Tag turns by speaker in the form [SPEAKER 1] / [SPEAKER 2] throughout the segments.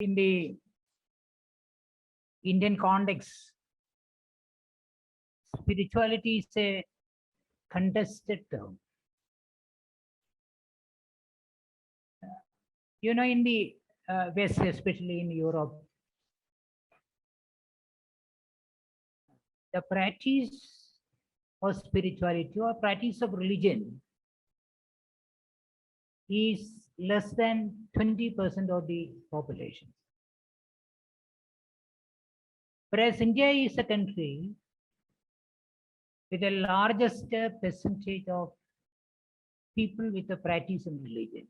[SPEAKER 1] In the Indian context, spirituality is a contested term. In the West, especially in Europe, the practice of spirituality or practice of religion is less than 20% of the population. Whereas India is a country with the largest percentage of people with a practice in religion.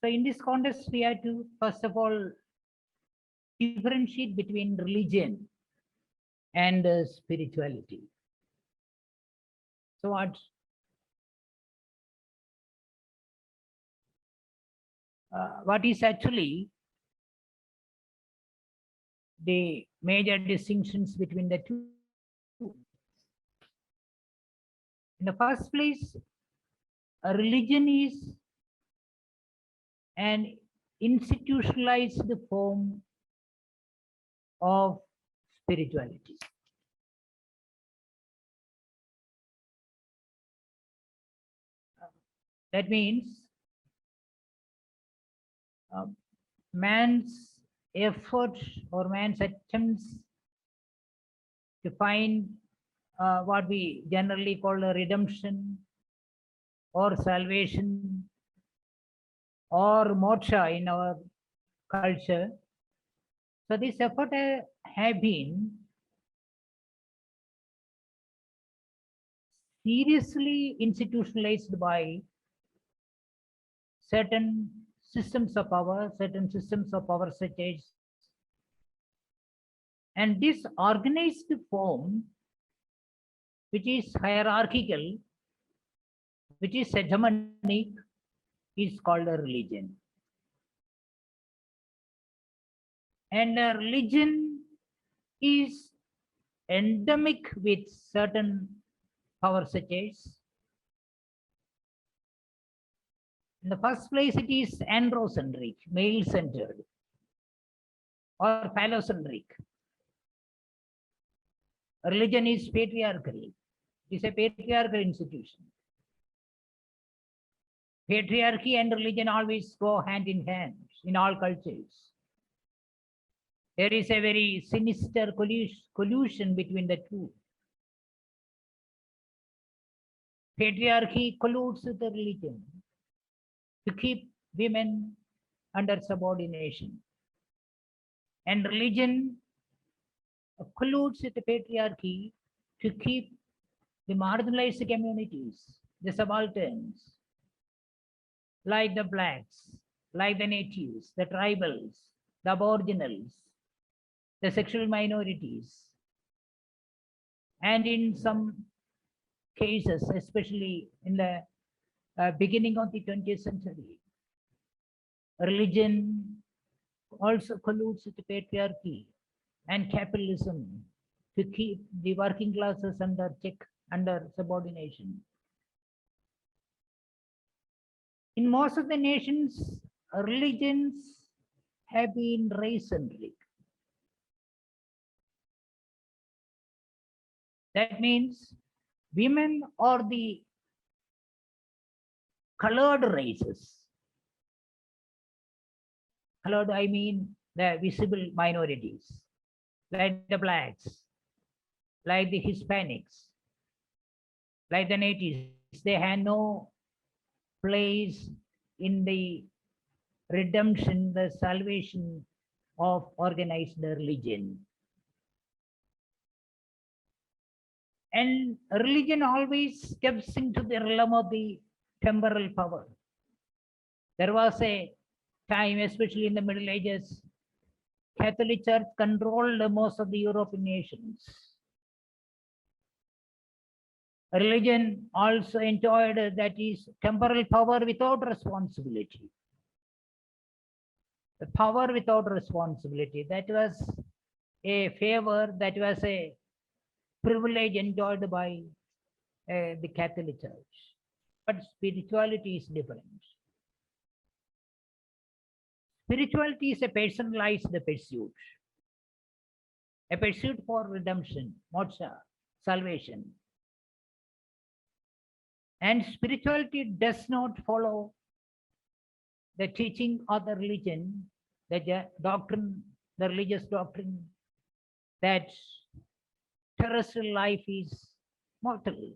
[SPEAKER 1] So in this context, we have to, first of all, differentiate between religion and spirituality. So what is actually the major distinctions between the two? In the first place, a religion is an institutionalized form of spirituality. That means man's effort or man's attempts to find what we generally call a redemption or salvation or moksha in our culture. So this effort have been seriously institutionalized by certain systems of power, such as, and this organized form, which is hierarchical, which is hegemonic, is called a religion. And a religion is endemic with certain power such as, in the first place, it is androcentric, male-centered, or phallocentric. Religion is patriarchal. It is a patriarchal institution. Patriarchy and religion always go hand in hand in all cultures. There is a very sinister collusion between the two. Patriarchy colludes with the religion to keep women under subordination. And religion colludes with the patriarchy to keep the marginalized communities, the subalterns, like the blacks, like the natives, the tribals, the aboriginals, the sexual minorities, and in some cases, especially in the beginning of the 20th century, religion also colludes with the patriarchy and capitalism to keep the working classes under check, under subordination. In most of the nations, religions have been race-centric. That means women are the colored races. Colored, I mean the visible minorities, like the blacks, like the Hispanics, like the natives. They had no place in the redemption, the salvation of organized religion. And religion always steps into the realm of the temporal power. There was a time, especially in the Middle Ages, Catholic Church controlled most of the European nations. Religion also enjoyed, that is, temporal power without responsibility. The power without responsibility, that was a favor, that was a privilege enjoyed by the Catholic Church. But spirituality is different. Spirituality is a personalized pursuit, a pursuit for redemption, moksha, salvation. And spirituality does not follow the teaching of the religion, the doctrine, the religious doctrine that terrestrial life is mortal.